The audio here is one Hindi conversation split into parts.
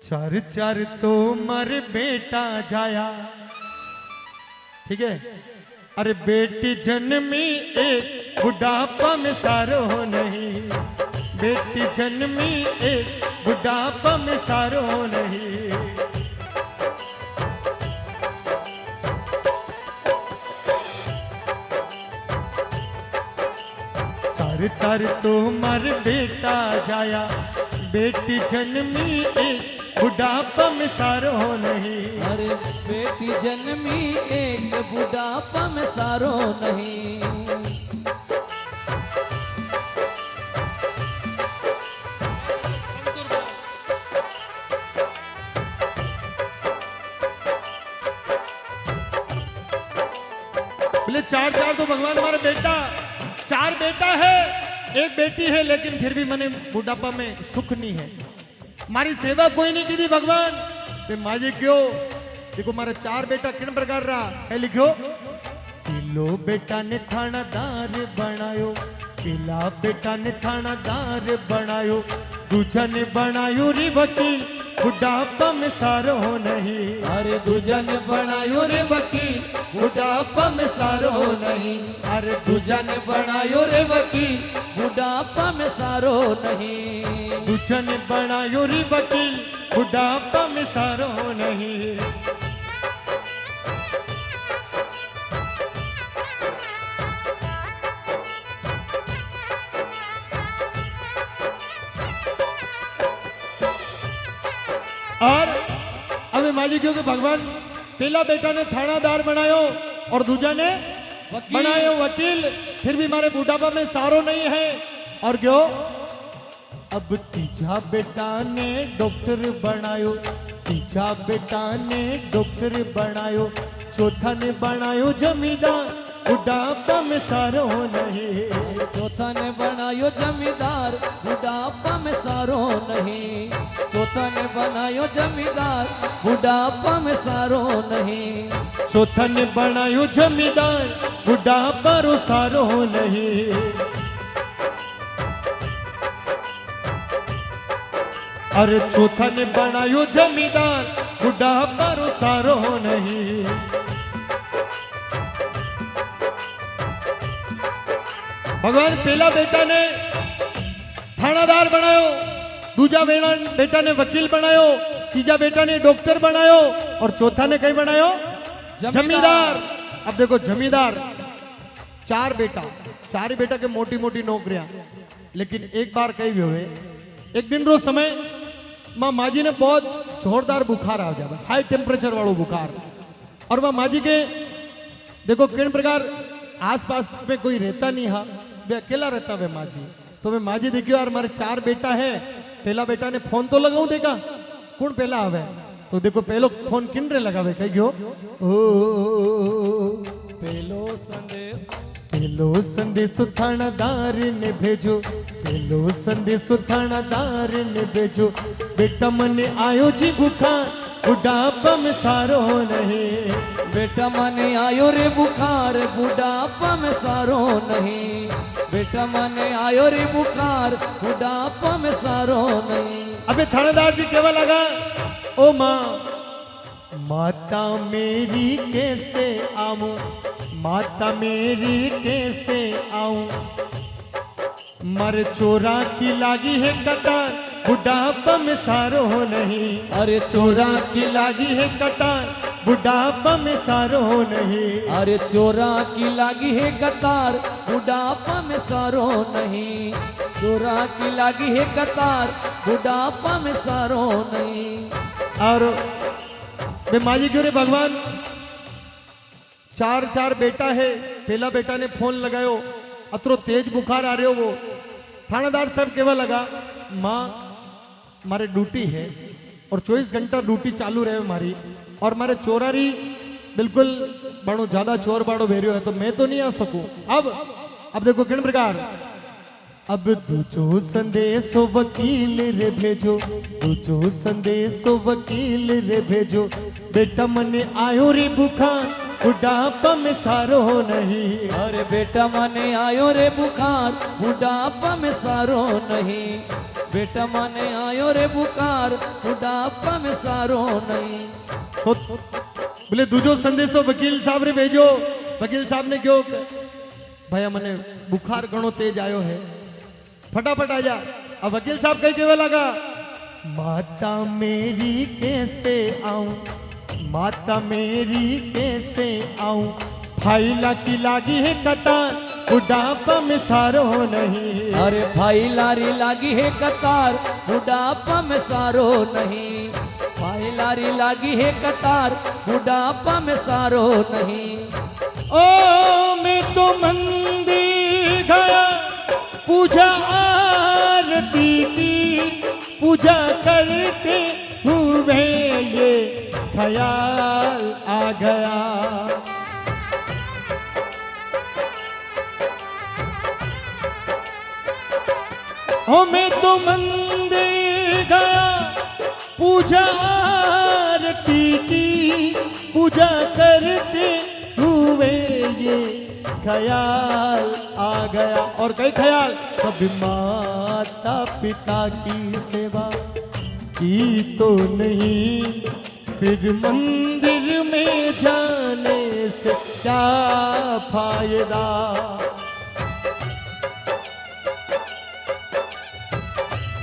चार चार तो मर बेटा जाया, ठीक है। अरे बेटी जन्मी एक बुढ़ापा में सारो नहीं, बेटी जन्मी एक बुढ़ापा में सारो नहीं। चार चार तो मर बेटा जाया, बेटी जन्मी एक बुढ़ापा में सारो नहीं। अरे बेटी जन्मी एक बुढ़ापा में सारो नहीं। बोले चार चार तो भगवान हमारा बेटा, चार बेटा है एक बेटी है, लेकिन फिर भी मने बुढ़ापा में सुख नहीं है। मारी सेवा कोई नहीं की थी भगवान ते माजे क्यों। देखो मारा चार बेटा किन प्रकार रहा है, लिखो। किलो बेटा ने थानादार बनायो, किला बेटा ने थानादार बनायो, दूजा ने बनायो रे वकील, बुढ़ापा में सारो नहीं। अरे दूजा ने बनायो रे वकील, बुढ़ापा में सारो नहीं। अरे दूजा ने बनायो रे वकील, बुढ़ापा में सारो नहीं। दूजा ने बनायो रे वकील, बुढ़ापा में सारो नहीं। और अब माजी क्यों कि भगवान पहला बेटा ने थानादार बनायो और दूजा ने बनायो वकील, फिर भी हमारे बुढ़ापा में सारो नहीं है। और क्यों अब तीजा बेटा ने डॉक्टर बनायो, तीजा बेटा ने डॉक्टर बनायो, चौथा ने बनायो जमींदार, बुढ़ापा में सारो नहीं। चौथा ने बनायो जमींदार, बुढ़ापा में सारो नहीं। चौथा ने बनायो जमींदार, बुढ़ापा में सारो नहीं। चौथा ने बनायो जमींदार, बुढ़ापा रो सारो नहीं। अरे चौथा ने बनायो जमींदार, बुढ़ापा रो सारो नहीं। भगवान पहला बेटा ने थानादार बनायो, दूजा बेटा ने वकील बनायो, तीजा बेटा ने डॉक्टर बनायो और चौथा ने कहीं बनायो जमींदार। अब देखो जमींदार चार बेटा, चार बेटा के मोटी मोटी नौकरियां, लेकिन एक बार कही भी हुए एक दिन रो समय माँ माजी ने बहुत जोरदार बुखार आ जाता, हाई टेम्परेचर वालों बुखार। और वह माजी के देखो किन प्रकार आसपास में कोई रहता नहीं, हाँ वे अकेला रहता वे माजी। तो मैं माजी देखियो यार हमारे चार बेटा है, पहला बेटा ने फोन तो लगाऊं देखा कौन पहला आवे। तो देखो पहलो फोन किन रे लगावे कही गयो, पहलो संदेश, पहलो संदेश थानादार ने भेजो, पहलो संदेश थानादार ने भेजो, बेटा मने आयो जी बुखार, बुढ़ापा में सारो नहीं। बेटा मने आयो रे बुखार, बुढ़ापा में सारो नहीं। बेटा मने आयो रे बुखार, बुढ़ापा में सारो नहीं। अबे थानेदार जी केवल लगा, ओ माँ माता मेरी कैसे आऊं, माता मेरी कैसे आऊं, मर चोरा की लागी है कटार, बुढ़ापा में सारो नहीं। अरे चोरा की लागी है कटार, बुढ़ापा में सारो नहीं। अरे चोरा की लागी है कतार, बुढ़ापा में सारो नहीं। चोरा की लागी है कतार, बुढ़ापा में सारो नहीं। और बे माजी क्यों रे भगवान चार चार बेटा है, पहला बेटा ने फोन लगायो, अतरो तेज बुखार आ रहे हो, वो थानेदार सब केवल लगा माँ मारे ड्यूटी है और 24 घंटा ड्यूटी चालू रहे हमारी, और मारे चोरारी बिल्कुल बड़ो ज्यादा चोर बाड़ो भेरियो है, तो मैं तो नहीं आ सकूं। अब देखो किन प्रकार, अब दूजो संदेशो वकील रे भेजो, दूजो संदेशो वकील रे भेजो, बेटा मने आयो रे बुखार, बुढ़ापा में सारो नहीं। अरे बेटा मने आयो रे बुखार, बुढ़ापा में सारो नहीं। बेटा माने आयो रे बुखार बुढ़ापा में सारो नहीं। बोले दूजो संदेशो वकील साहब रे भेजो। वकील साहब ने क्यों भैया मने बुखार घणो तेज आयो है, फटाफट आ जा। अब वकील साहब कहीं केवे लगा, माता मेरी कैसे आऊं, माता मेरी कैसे आऊं, फाइला की लागी है कतार बुढ़ापा में सारो नहीं। अरे भाई लारी लागी है कतार बुढ़ापा में सारो नहीं। भाई लारी लागी है कतार बुढ़ापा में सारो नहीं। ओ मैं तो मंदिर गया पूजा आरती की, पूजा करते हुए ये ख्याल आ गया, ओ मैं तो मंदिर गया पूजा आरती की, पूजा करते हुए ये ख्याल आ गया। और कई ख्याल, कभी माता पिता की सेवा की तो नहीं, फिर मंदिर में जाने से क्या फायदा।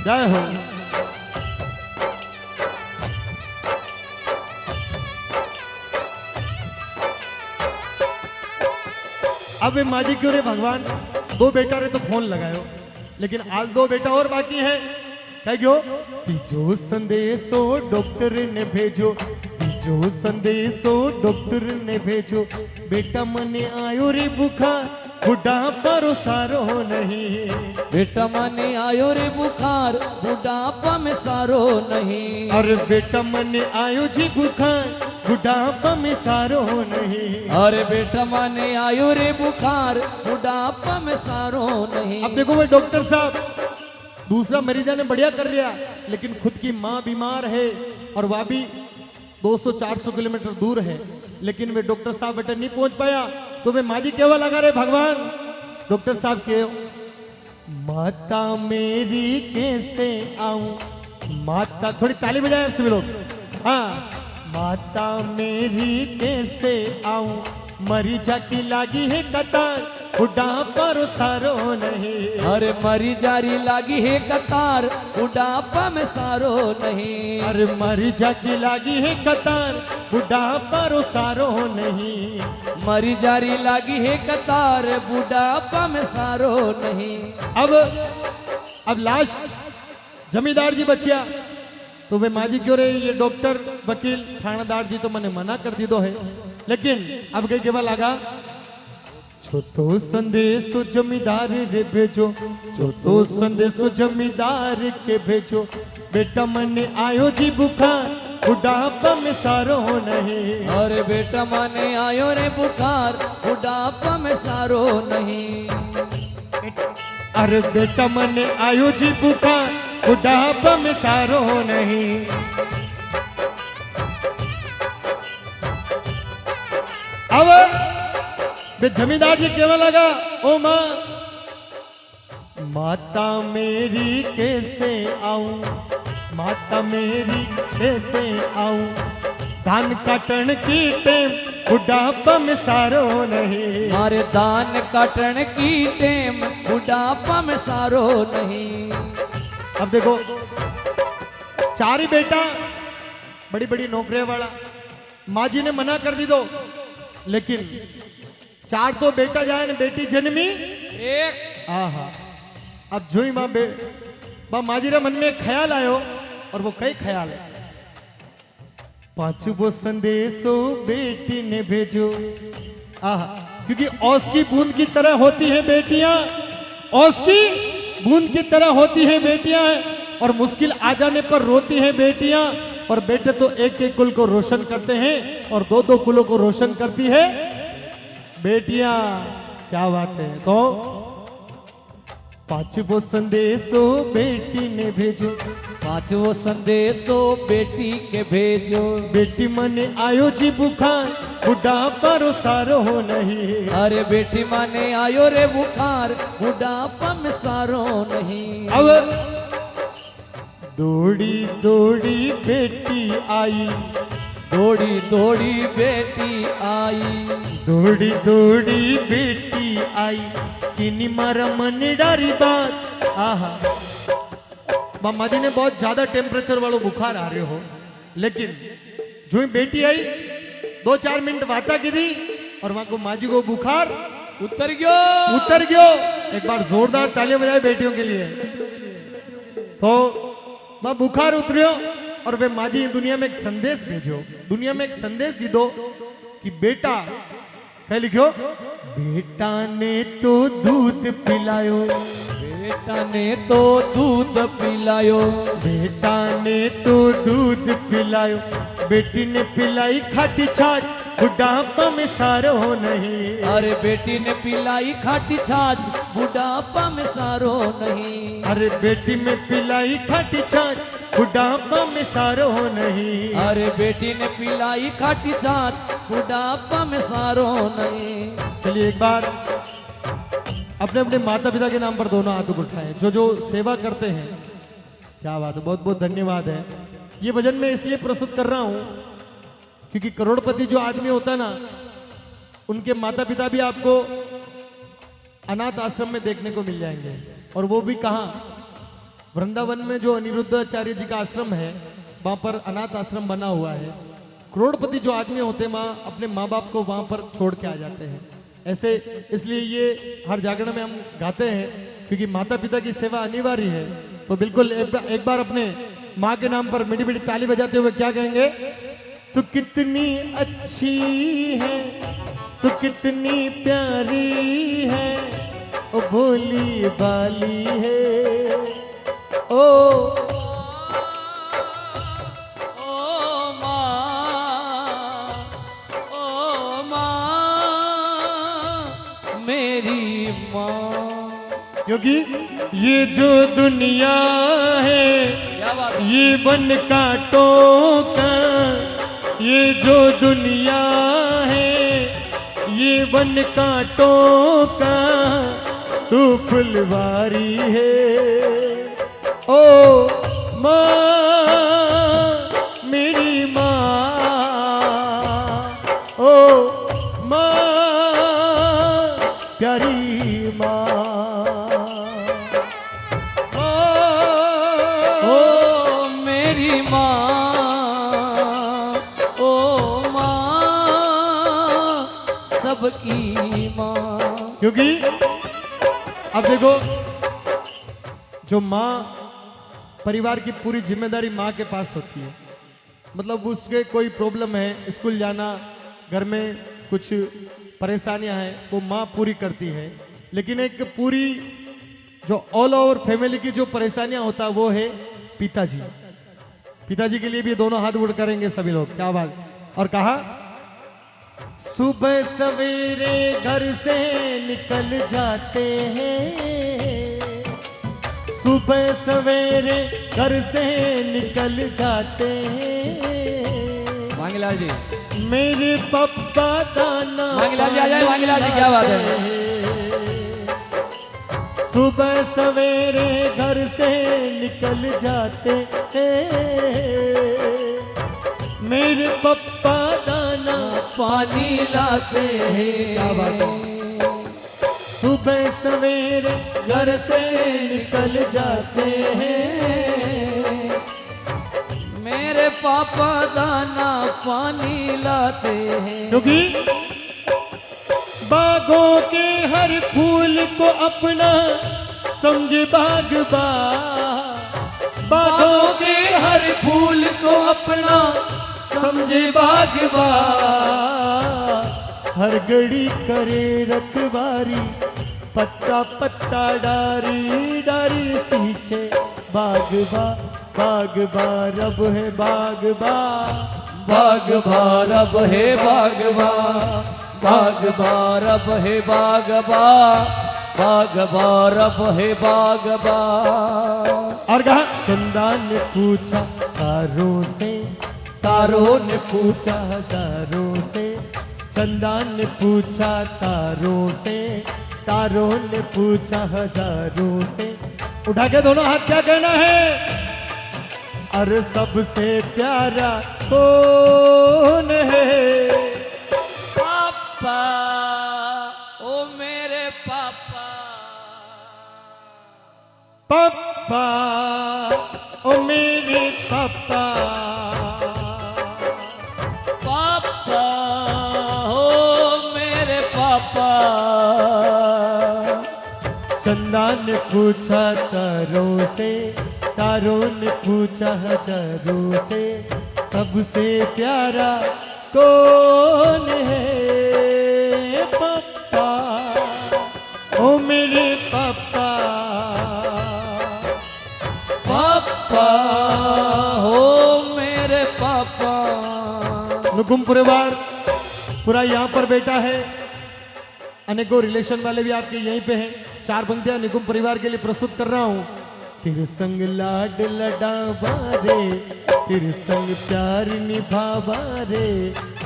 जय हो। अब माजी क्यों रे भगवान, दो बेटा रे तो फोन लगायो, लेकिन आज दो बेटा और बाकी है। क्या क्यों? तीजो संदेशो डॉक्टर ने भेजो, तीजो संदेशो डॉक्टर ने भेजो, बेटा मने आयो रे बुखार बुढ़ापा रो सारो नहीं। बेटा मने आयो रे बुखार बुढ़ापा में सारो नहीं। अरे बेटा मने आयो जी बुखार बुढ़ापा में सारो नहीं। अरे बेटा माने आयो रे बुखार बुढ़ापा में सारो नहीं। अब देखो भाई डॉक्टर साहब, दूसरा मरीजा ने बढ़िया कर लिया, लेकिन खुद की माँ बीमार है और वह भी 200-400 किलोमीटर दूर है, लेकिन वे डॉक्टर साहब बेटा नहीं पहुंच पाया, तो वे माँ जी केवल लगा रहे भगवान। डॉक्टर साहब के माता मेरी कैसे आऊं, माता, थोड़ी ताली बजाएं सभी लोग। हाँ, माता मेरी कैसे आऊं, मरीजा की लागी है कतार बुढ़ापा रो सारो नहीं। अरे मरी जारी लागी है कतार बुढ़ापा में सारो नहीं। अरे मरीजा की लागी है कतार बुढ़ापा रो सारो नहीं। मरी जारी लागी है कतार बुढ़ापा में सारो नहीं। अब लास्ट जमींदार जी बचिया, तो वे माजी क्यों रे, ये डॉक्टर वकील थानेदार जी तो मैंने मना कर दी दो है, लेकिन अब कहीं केवल लगा, छोटो संदेशो जमींदार रे भेजो, छोटो संदेशो जमींदार के भेजो, बेटा मने आयो जी बुखार बुढ़ापा में सारो नहीं। अरे बेटा माने आयो रे बुखार बुढ़ापा में सारो नहीं। अरे बेटा मने आयो जी बुखार बुढ़ापा में सारो नहीं। अब वे जमींदार जी केवल लगा, ओ माँ, माता मेरी कैसे आऊं, माता मेरी कैसे आऊं, धान काटन की टेम बुढ़ापा में सारो नहीं। मारे दान काटन की टेम बुढ़ापा में सारो नहीं। अब देखो, चार ही बेटा, बड़ी बड़ी नौकरियां वाला, माँ जी ने मना कर दी दो, लेकिन चार तो बेटा जाए न बेटी जन्मी एक। आहा, अब जो ही माँ जी रे मन में ख्याल आयो, और वो कई ख्याल है, पांचों संदेशो बेटी ने भेजो। आहा, क्योंकि औस की बूंद की तरह होती हैं बेटियां, औस की बूंद की तरह होती हैं बेटियां, और मुश्किल आ जाने पर रोती हैं बेटियां, और बेटे तो एक एक कुल को रोशन करते हैं, और दो दो कुलों को रोशन करती है बेटियां। क्या बात है। तो पांचवो संदेशो बेटी ने भेजो, पांचवो संदेशो बेटी के भेजो, बेटी मने आयो जी बुखार बुढ़ापा रो सारो नहीं। अरे बेटी माने आयो रे बुखार बुढ़ापा में सारो नहीं। अब दौड़ी दौड़ी बेटी आई, दौड़ी दौड़ी बेटी आई, दौड़ी दौड़ी बेटी आई, किनी मारा मन डारी बात। आहा मामा जी ने बहुत ज्यादा टेम्परेचर वालों बुखार आ रहे हो, लेकिन जो ही बेटी आई 2-4 मिनट वाता की थी और वहां को माँ जी को बुखार उतर गयो। एक बार जोरदार तालियां बजाए बेटियों के लिए। तो मां बुखार उतरियो और वे माँ जी दुनिया में एक संदेश भेजो, दुनिया में एक संदेश दी दो कि बेटा, पहले लिखो, बेटा ने तो दूध पिलायो, बेटा ने तो दूध पिलायो, बेटा ने तो दूध पिलायो, बेटी ने पिलाई खाटी छाछ, बुढ़ापा में सारो नहीं। अरे बेटी ने पिलाई खाटी छाछ, बुढ़ापा में सारो नहीं। अरे बेटी में पिलाई खाटी छाछ, बुढ़ापा में सारो नहीं। अरे बेटी ने पिलाई खाटी छाछ, बुढ़ापा में सारो नहीं। चलिए एक बार अपने अपने माता पिता के नाम पर दोनों हाथ उठाएं, जो जो सेवा करते हैं। क्या बात है, बहुत बहुत धन्यवाद है। ये भजन मैं इसलिए प्रस्तुत कर रहा हूं क्योंकि करोड़पति जो आदमी होता है ना, उनके माता पिता भी आपको अनाथ आश्रम में देखने को मिल जाएंगे, और वो भी कहाँ, वृंदावन में जो अनिरुद्धाचार्य जी का आश्रम है, वहां पर अनाथ आश्रम बना हुआ है। करोड़पति जो आदमी होते हैं वहां अपने माँ बाप को वहां पर छोड़ के आ जाते हैं। ऐसे इसलिए ये हर जागरण में हम गाते हैं क्योंकि माता पिता की सेवा अनिवार्य है। तो बिल्कुल एक बार अपने माँ के नाम पर मीठी मीठी ताली बजाते हुए क्या कहेंगे, तू कितनी अच्छी है, तू कितनी प्यारी है, ओ भोली बाली है, ओ मेरी माँ। क्योंकि ये जो दुनिया है ये वन कांटों का, ये जो दुनिया है ये वन कांटों का, तू फुलवारी है, ओ माँ मेरी माँ, ओ माँ प्यारी माँ, ओ मेरी माँ, ओ माँ सबकी माँ। क्योंकि अब देखो, जो माँ, परिवार की पूरी जिम्मेदारी माँ के पास होती है। मतलब उसके कोई प्रॉब्लम है, स्कूल जाना, घर में कुछ परेशानियां हैं, वो माँ पूरी करती है। लेकिन एक पूरी जो ऑल ओवर फैमिली की जो परेशानियां होता है वो है पिताजी। पिताजी के लिए भी दोनों हाथ उड़ करेंगे सभी लोग। क्या बात। और कहा, सुबह सवेरे घर से निकल जाते हैं, सुबह सवेरे घर से निकल जाते हैं, मांगीलाल जी, मेरे पप्पा दाना, मांगीलाल जी आ जाए, मांगीलाल जी क्या बात है। सुबह सवेरे घर से निकल जाते हैं, मेरे पप्पा दाना पानी लाते हैं। क्या बात है। सुबह सवेरे घर से निकल जाते हैं, मेरे पापा दाना पानी लाते हैं। क्योंकि बागों के हर फूल को अपना समझे बागबा, बागों के हर फूल को अपना समझे बागबा, हर घड़ी करे रखवारी, पत्ता पत्ता डारी डारी सींचे बागबा, बागबा रब है बागबा, बागबा रब है बागबा, बागबा रब है बागबा, बागबा रब है बागबा। और कहा, चंदा ने पूछा तारों से, तारों ने पूछा हजारों से, चंदा ने पूछा तारों से, तारों ने पूछा हजारों से। उठा के दोनों हाथ क्या कहना है, अरे सबसे प्यारा कौन है? पापा, ओ मेरे पापा। पापा, ओ मेरे पापा। पापा, ओ मेरे पापा। चंदा ने पूछा तारों से, तारों ने पूछा हजारों से, सबसे प्यारा कौन है? पापा, ओ मेरे पापा। पापा, हो मेरे पापा। नुकुम परिवार पूरा यहाँ पर बैठा है, अनेकों रिलेशन वाले भी आपके यहीं पे हैं। 4 पंक्तियां निकुम परिवार के लिए प्रस्तुत कर रहा हूँ। तेरे संग लाड लडावा रे, तेरे संग प्यार निभावा रे,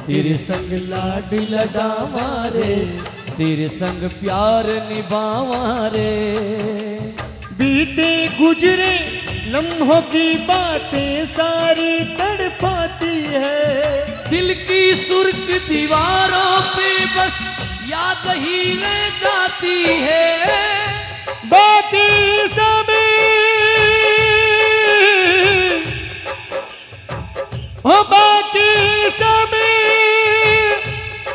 तेरे संग लाड लडावा रे, तेरे संग प्यार निभावा रे। बीते गुजरे लम्हों की बातें सारी तड़पाती है। दिल की सुर्ख दीवारों पे बस याद ही रह जाती है। बाकी समय ओ बाकी समय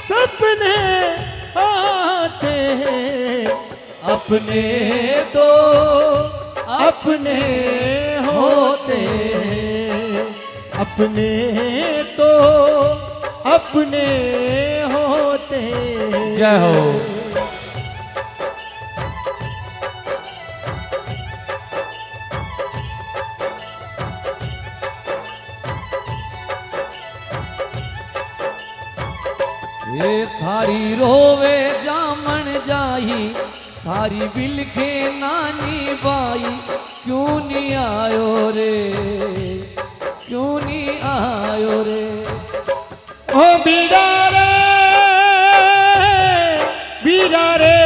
सपने आते हैं, अपने तो अपने होते हैं, अपने तो अपने होते हैं। जय हो। ये थारी रोवे जामन जाही, थारी बिलखे नानी बाई, क्यों नहीं आयो रे, क्यों नहीं आयो रे। ओ बीरा रे, बीरा रे,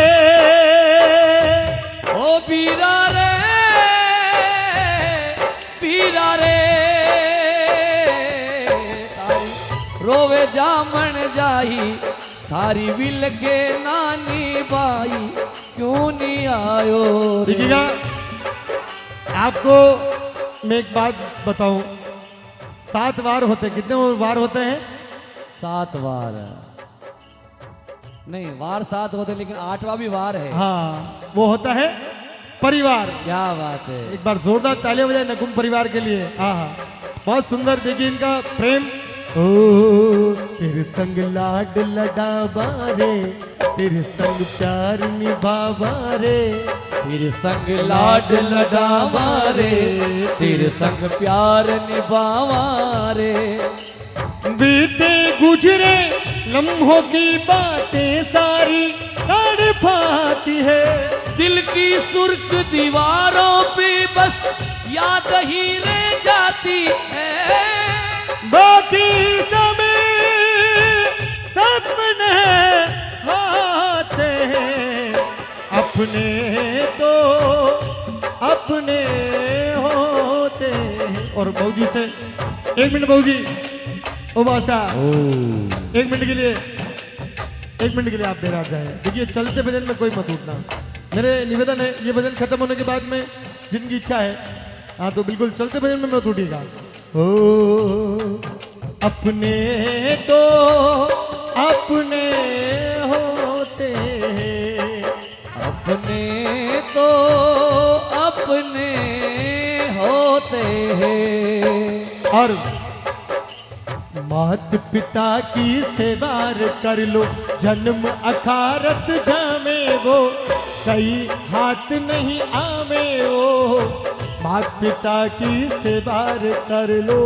ओ बीरा रे, बीरा रे। थारी रोवे जामन जाही, थारी विल के नानी बाई, क्यों नहीं आयो रे। देखिएगा, आपको मैं एक बात बताऊं, 7 वार होते, कितने वार होते हैं? 7 वार नहीं, वार 7 होते, लेकिन 8वां भी वार है। हाँ, वो होता है परिवार। क्या बात है। एक बार जोरदार तालियां बजाए नकुम परिवार के लिए। हाँ, बहुत सुंदर। देखिए इनका प्रेम। ओ तेरे संग लाड लडावा रे, तेरे संग प्यार निभावा रे, तेरे संग लाड लडावा रे, तेरे संग प्यार निभावा रे। बीते गुजरे लम्हों की बातें सारी तड़पाती है। दिल की सुर्ख दीवारों पे बस याद ही रह जाती है। बाकी समय सपने आते हैं, अपने तो अपने होते हैं। और बहूजी से 1 मिनट, बहूजी ओ बासा, 1 मिनट के लिए, 1 मिनट के लिए आप बेरात जाए। देखिए चलते भजन में कोई मत उठना, मेरे निवेदन है। ये भजन खत्म होने के बाद में जिनकी इच्छा है, हाँ तो बिल्कुल चलते भजन में मत उठिएगा। ओ अपने तो अपने होते हैं, अपने तो अपने होते हैं। और मात पिता की सेवार कर लो, जन्म अखारत जामे वो, कई हाथ नहीं आवे वो। मात पिता की सेवार कर लो,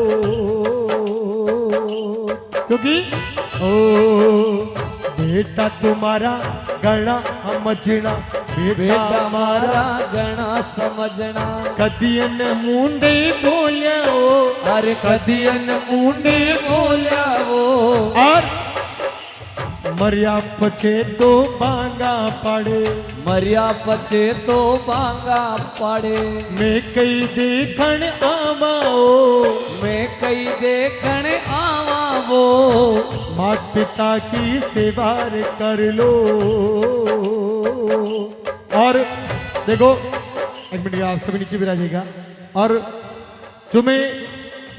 क्योंकि ओ बेटा तुम्हारा गणा समझना, बेटा हमारा गणा समझना। कदियन मुंडे बोलिया वो, अरे कदियन मुंडे बोलिया वो। और मरिया पछे तो बांगा पाड़े, मरिया पछे तो बांगा पाड़े। मैं कई देखण आवाओ, मैं कई देखण आवा वो, मात पिता की सेवा रे कर लो। और देखो एक मिनट, आप सभी नीचे विराजिएगा। और जो मैं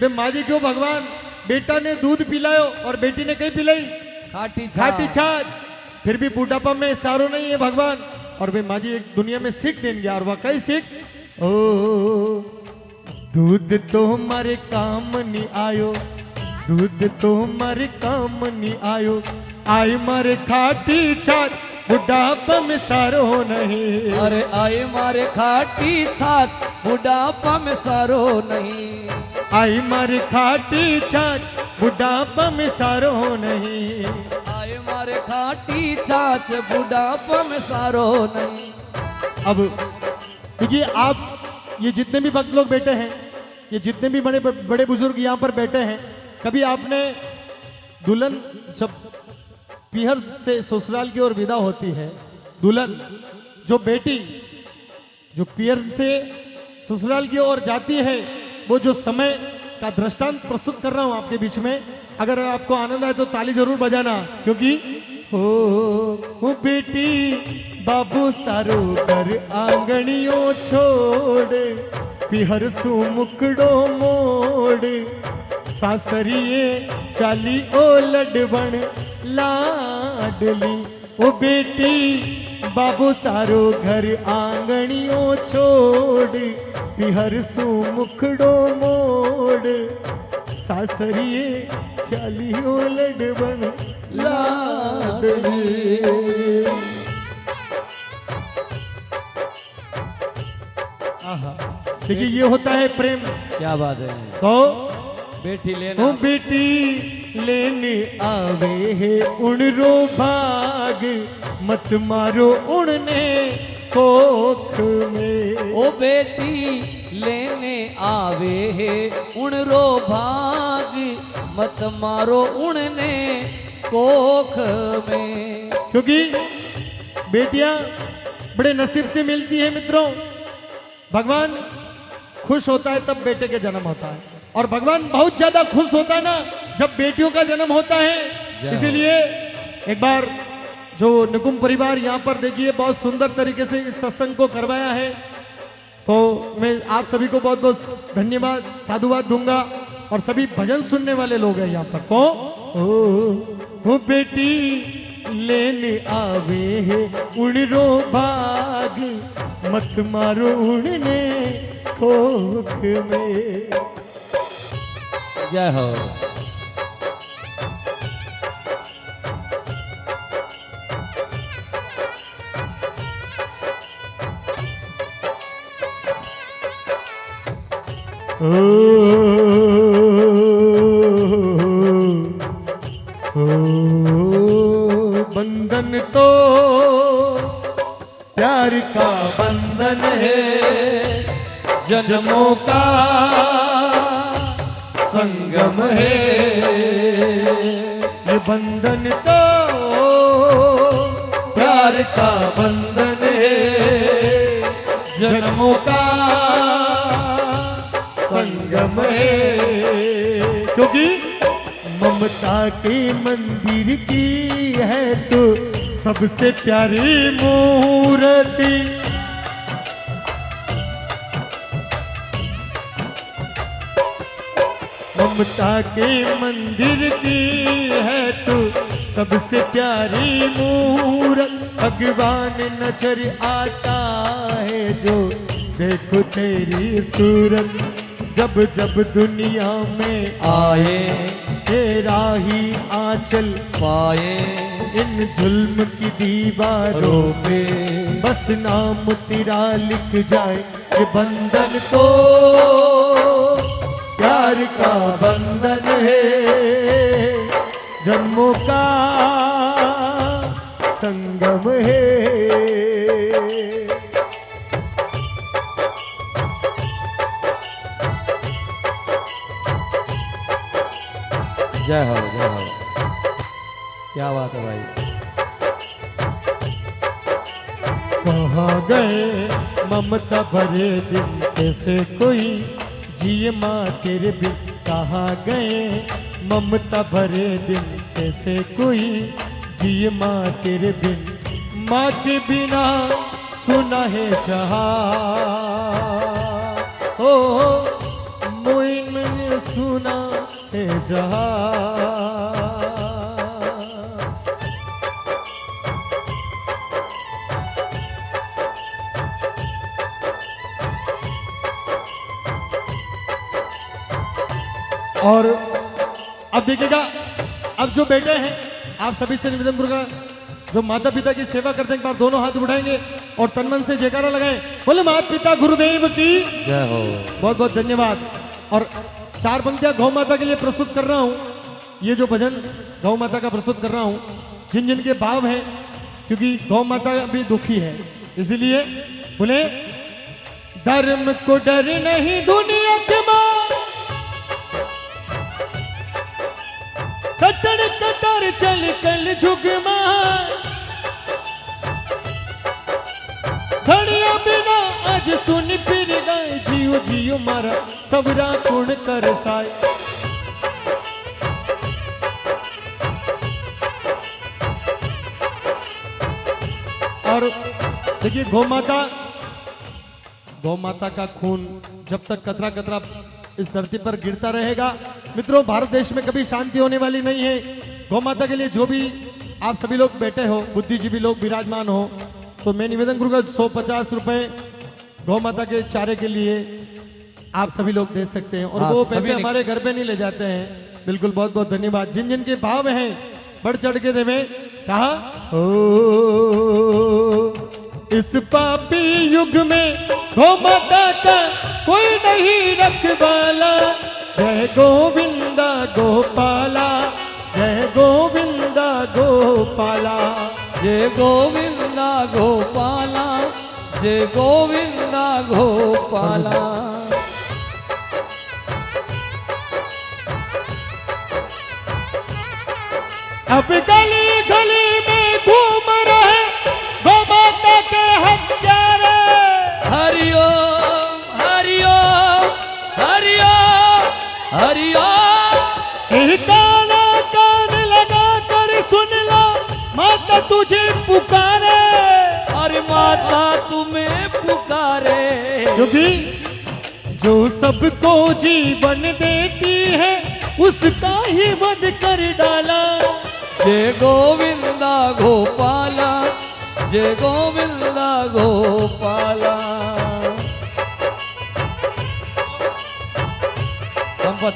माँ जी क्यों भगवान बेटा ने दूध पिलायो और बेटी ने कहीं पिलाई खाटी खाटी छाछ, फिर भी बूढ़ापा में सारो नहीं है भगवान। और वे माँ जी एक दुनिया में सीख देंगे, और वह कई सीख, ओ दूध तो हमारे काम नहीं आयो, दूध तो हमारे काम नहीं आयो, आई मारे खाटी छाछ बुढ़ापा में सारो नहीं। अरे आए मारे खाटी छाछ बुढ़ापा में सारो नहीं। आई मारे खाटी छाछ बुढ़ापा में सारो नहीं। आए मारे खाटी छाछ बुढ़ापा में सारो नहीं। अब देखिए, आप ये जितने भी भक्त लोग बैठे हैं, ये जितने भी बड़े बड़े बुजुर्ग यहाँ पर बैठे हैं, कभी आपने दुल्हन जब पीहर से ससुराल की ओर विदा होती है, दुल्हन जो बेटी जो पीहर से ससुराल की ओर जाती है, वो जो समय का दृष्टांत प्रस्तुत कर रहा हूं आपके बीच में। अगर आपको आनंद आए तो ताली जरूर बजाना, क्योंकि हो बेटी बाबू सारो घर आंगणियों छोड़, पिहर सु मुकड़ो मोड़, सासरिए चाली ओ लडवण लाडली। ओ बेटी बाबू सारो घर आंगणियों छोड़, पिहर सु मुखड़ो मोड़, सासरिए चालियो लडबन लाडली। आहा, देखिए ये होता है प्रेम। क्या बात है। तो बेटी लेना, ओ बेटी लेने आवे है उणरो भाग, मत मारो उड़ने कोख में। ओ बेटी लेने आवे है उणरो भाग, मत मारो उड़ने कोख में। क्योंकि बेटियां बड़े नसीब से मिलती है मित्रों। भगवान खुश होता है तब बेटे के जन्म होता है, और भगवान बहुत ज्यादा खुश होता है ना जब बेटियों का जन्म होता है। इसीलिए एक बार जो निकुंभ परिवार यहाँ पर देखिए बहुत सुंदर तरीके से इस सत्संग को करवाया है, तो मैं आप सभी को बहुत बहुत धन्यवाद साधुवाद दूंगा। और सभी भजन सुनने वाले लोग हैं यहाँ पर। तो ओ बेटी लेने आवे है उड़रो भाग, मत मारो उड़ने कोख में। जय हो। बंधन तो प्यार का बंधन है, जन्मों का संगम है। ये बंधन तो प्यार का बंधन है, जन्मों का संगम है। क्योंकि ममता के मंदिर की है तो सबसे प्यारी मूर्ति। ममता के मंदिर की है तो सबसे प्यारी मूरत। भगवान नजर आता है जो देखो तेरी सूरत। जब जब दुनिया में आए तेरा ही आंचल पाए, इन जुल्म की दीवारों पे बस नाम तेरा लिख जाए। ये बंधन तो प्यार का बंधन है, जन्मों का संगम है। जय हो जय हो। क्या बात है भाई। कहाँ गए ममता भरे दिन, कैसे कोई जिए माँ तेरे बिन। कहाँ गए ममता भरे दिन, कैसे कोई जिए माँ तेरे बिन। माँ के बिना सुना है जहाँ, ओ मोइन में सुना है जहाँ। और अब देखिएगा, अब जो बेटे हैं आप सभी से निवेदन करूंगा, जो माता पिता की सेवा करते हैं एक बार दोनों हाथ उठाएंगे और तन मन से जयकारा लगाएं। बोले माता पिता गुरुदेव की जय हो। बहुत बहुत धन्यवाद। और 4 पंक्तियां गौ माता के लिए प्रस्तुत कर रहा हूं। ये जो भजन गौ माता का प्रस्तुत कर रहा हूं, जिन जिन के भाव हैं, क्योंकि गौ माता भी दुखी है, इसीलिए बोले धर्म को डर नहीं दुनिया के मां, कटर कटर चल कल झुग मां। धड़िया बिना आज सुन फिर गए, जियो जियो मारा सबरा गुण कर साय। और देखिए गौ माता का खून जब तक कतरा कतरा इस धरती पर गिरता रहेगा, मित्रों भारत देश में कभी शांति होने वाली नहीं है। गौ माता के लिए जो भी आप सभी लोग बैठे हो, बुद्धिजीवी लोग विराजमान हो, तो मैं निवेदन करूंगा 150 रुपए गौ माता के चारे के लिए आप सभी लोग दे सकते हैं, और हाँ, वो सभी पैसे हमारे घर पे नहीं ले जाते हैं। बिल्कुल, बहुत बहुत धन्यवाद। जिन जिन के भाव हैं बढ़ चढ़ के देवे। कहा इस पापी युग में गौ माता का कोई नहीं रखवाला। जय गोविंदा गोपाला, जय गोविंदा गोपाला, जय गोविंदा गोपाला, जय गोविंदा गोपाला। अब गली गली में घूम रहे गौ माता के हत्यारे। हरिओम हरिओम हरिओम हरिओम। काना कान लगा कर सुन लो, माता तुझे पुकारे। अरे माता तुम्हें पुकारे, क्योंकि जो सबको जीवन देती है उसका ही वध कर डाला। जय गोविंदा गोपाला, जय गोविंदा गोपाला। संपत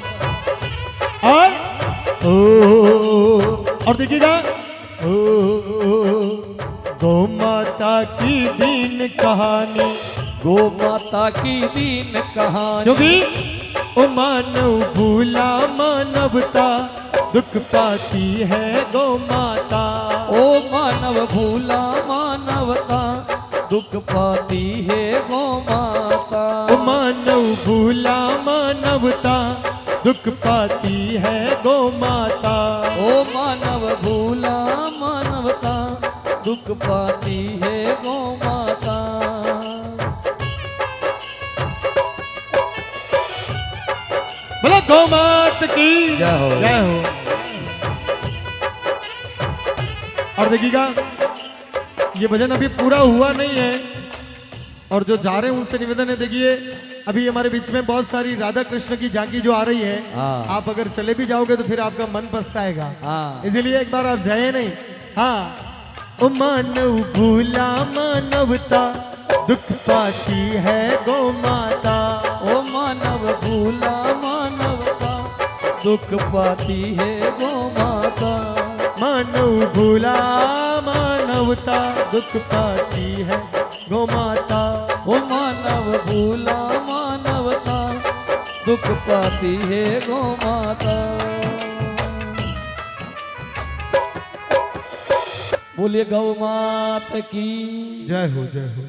और देखिएगा गौ माता की दीन कहानी, गौ माता की दीन कहानी। क्योंकि ओ मानव भूला मानवता दुख पाती है गौ माता। ओ मानव भूला मानवता दुख पाती है गौ माता। ओ मानव भूला मानवता दुख पाती है गौ माता। ओ मानव भूला मानवता दुख पाती है गौ माता। बोलो गौ माता की जय हो। जय हो। और देखिएगा ये भजन अभी पूरा हुआ नहीं है, और जो जा रहे हैं उनसे निवेदन है, देखिए अभी हमारे बीच में बहुत सारी राधा कृष्ण की झांकी जो आ रही है, हाँ। आप अगर चले भी जाओगे तो फिर आपका मन पछताएगा। हाँ। इसीलिए एक बार आप जाए नहीं। हाँ, ओ मानव भूला मानवता दुख पाती है गौ माता। ओ मानव भूला मानवता दुख पाती है गौ माता। मानव भूला मानवता दुख पाती है गौ माता। ओ मानव भूला मानवता दुख पाती है गौ माता। बोलिए गौ माता की जय हो, जय हो।